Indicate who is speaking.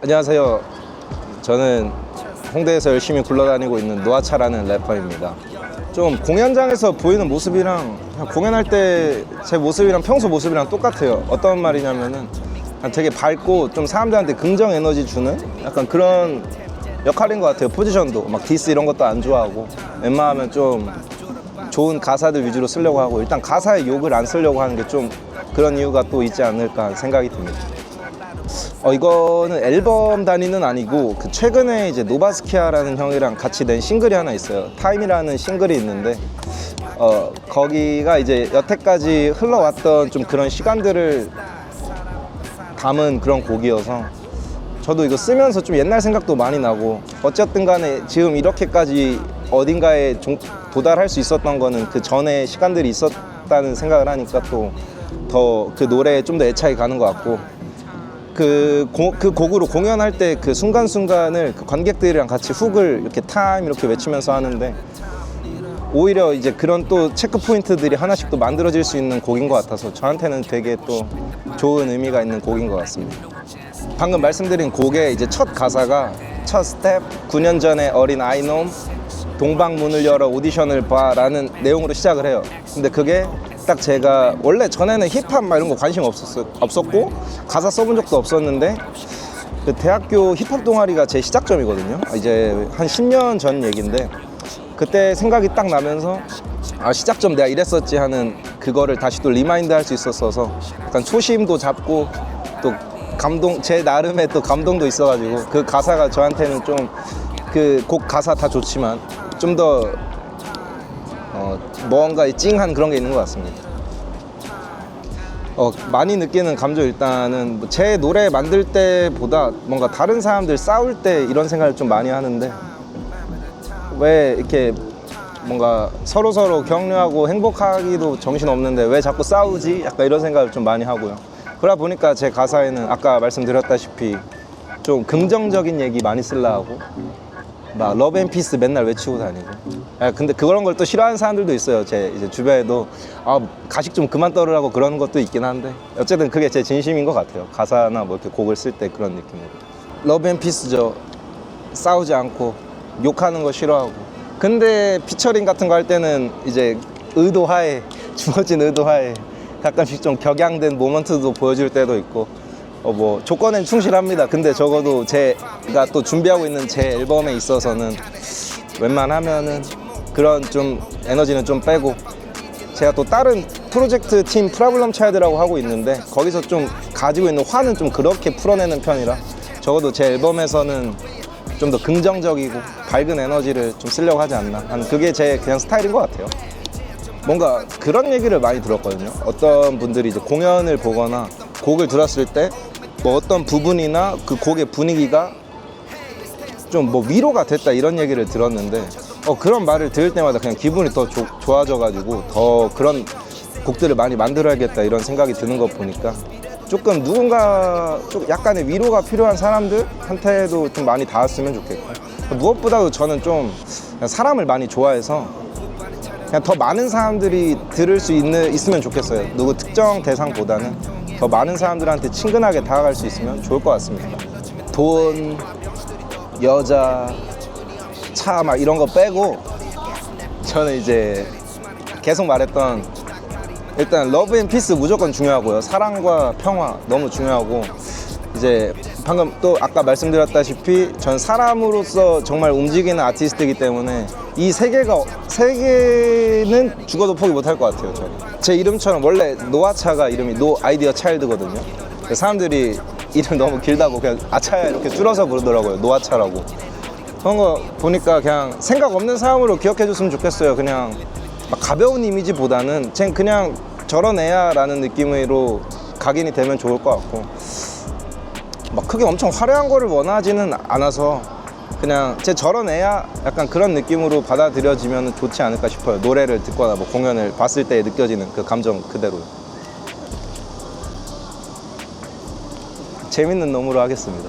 Speaker 1: 안녕하세요. 저는 홍대에서 열심히 굴러다니고 있는 노아차라는 래퍼입니다. 좀 공연장에서 보이는 모습이랑 그냥 공연할 때 제 모습이랑 평소 모습이랑 똑같아요. 어떤 말이냐면은 되게 밝고 좀 사람들한테 긍정 에너지 주는 약간 그런 역할인 것 같아요. 포지션도 막 디스 이런 것도 안 좋아하고 웬만하면 좀 좋은 가사들 위주로 쓰려고 하고 일단 가사에 욕을 안 쓰려고 하는 게 좀 그런 이유가 또 있지 않을까 생각이 듭니다. 이거는 앨범 단위는 아니고 최근에 이제 노바스키아라는 형이랑 같이 낸 싱글이 하나 있어요. 타임이라는 싱글이 있는데 거기가 이제 여태까지 흘러왔던 좀 그런 시간들을 담은 그런 곡이어서 저도 이거 쓰면서 좀 옛날 생각도 많이 나고 어쨌든 간에 지금 이렇게까지 어딘가에 도달할 수 있었던 거는 그 전에 시간들이 있었다는 생각을 하니까 또 더 그 노래에 좀 더 애착이 가는 것 같고 그 곡으로 공연할 때 그 순간순간을 그 관객들이랑 같이 훅을 이렇게 타임 이렇게 외치면서 하는데 오히려 이제 그런 또 체크 포인트들이 하나씩 또 만들어질 수 있는 곡인 것 같아서 저한테는 되게 또 좋은 의미가 있는 곡인 것 같습니다. 방금 말씀드린 곡의 이제 첫 가사가 첫 스텝 9년 전에 어린 아이놈 동방문을 열어 오디션을 봐 라는 내용으로 시작을 해요. 근데 그게 딱 제가 원래 전에는 힙합 막 이런 거 관심 없었고 가사 써본 적도 없었는데 그 대학교 힙합 동아리가 제 시작점이거든요. 이제 한 10년 전 얘기인데 그때 생각이 딱 나면서 시작점 내가 이랬었지 하는 그거를 다시 또 리마인드 할 수 있었어서 약간 초심도 잡고 또 감동, 제 나름의 또 감동도 있어가지고 그 가사가 저한테는 좀 그 곡 가사 다 좋지만 좀 더 뭔가 찡한 그런 게 있는 것 같습니다. 많이 느끼는 감정 일단은 제 노래 만들 때보다 뭔가 다른 사람들 싸울 때 이런 생각을 좀 많이 하는데 왜 이렇게 뭔가 서로서로 격려하고 행복하기도 정신없는데 왜 자꾸 싸우지? 약간 이런 생각을 좀 많이 하고요. 그러다 보니까 제 가사에는 아까 말씀드렸다시피 좀 긍정적인 얘기 많이 쓰려고 막 러브 앤 피스 맨날 외치고 다니고 근데 그런 걸 또 싫어하는 사람들도 있어요. 제 이제 주변에도 가식 좀 그만 떨으라고 그러는 것도 있긴 한데 어쨌든 그게 제 진심인 것 같아요. 가사나 뭐 이렇게 곡을 쓸 때 그런 느낌으로 러브 앤 피스죠. 싸우지 않고 욕하는 거 싫어하고 근데 피처링 같은 거 할 때는 이제 의도하에 주어진 의도하에 가끔씩 좀 격양된 모먼트도 보여줄 때도 있고 뭐 조건엔 충실합니다. 근데 적어도 제가 또 준비하고 있는 제 앨범에 있어서는 웬만하면은 그런 좀 에너지는 좀 빼고 제가 또 다른 프로젝트 팀 프라블럼 차일드라고 하고 있는데 거기서 좀 가지고 있는 화는 좀 그렇게 풀어내는 편이라 적어도 제 앨범에서는 좀 더 긍정적이고 밝은 에너지를 좀 쓰려고 하지 않나 하는 그게 제 그냥 스타일인 것 같아요. 뭔가 그런 얘기를 많이 들었거든요. 어떤 분들이 이제 공연을 보거나 곡을 들었을 때 뭐 어떤 부분이나 그 곡의 분위기가 좀 뭐 위로가 됐다 이런 얘기를 들었는데 그런 말을 들을 때마다 그냥 기분이 더 좋아져가지고 더 그런 곡들을 많이 만들어야겠다 이런 생각이 드는 거 보니까 조금 누군가 좀 약간의 위로가 필요한 사람들한테도 좀 많이 닿았으면 좋겠고 무엇보다도 저는 좀 사람을 많이 좋아해서 그냥 더 많은 사람들이 들을 수 있으면 좋겠어요. 누구 특정 대상보다는 더 많은 사람들한테 친근하게 다가갈 수 있으면 좋을 것 같습니다. 돈, 여자, 차 막 이런 거 빼고 저는 이제 계속 말했던 일단 러브 앤 피스 무조건 중요하고요. 사랑과 평화 너무 중요하고 이제 방금 또 아까 말씀드렸다시피 전 사람으로서 정말 움직이는 아티스트이기 때문에 이 세계는 죽어도 포기 못할 것 같아요. 저는 제 이름처럼 원래 노아차가 이름이 노 아이디어 차일드거든요. 사람들이 이름 너무 길다고 그냥 아차야 이렇게 줄여서 부르더라고요. 노아차라고. 그런 거 보니까 그냥 생각 없는 사람으로 기억해 줬으면 좋겠어요. 그냥 막 가벼운 이미지보다는 그냥 저런 애야 라는 느낌으로 각인이 되면 좋을 것 같고 막 크게 엄청 화려한 거를 원하지는 않아서 그냥 제 저런 애야 약간 그런 느낌으로 받아들여지면 좋지 않을까 싶어요. 노래를 듣거나 뭐 공연을 봤을 때 느껴지는 그 감정 그대로. 재밌는 놈으로 하겠습니다.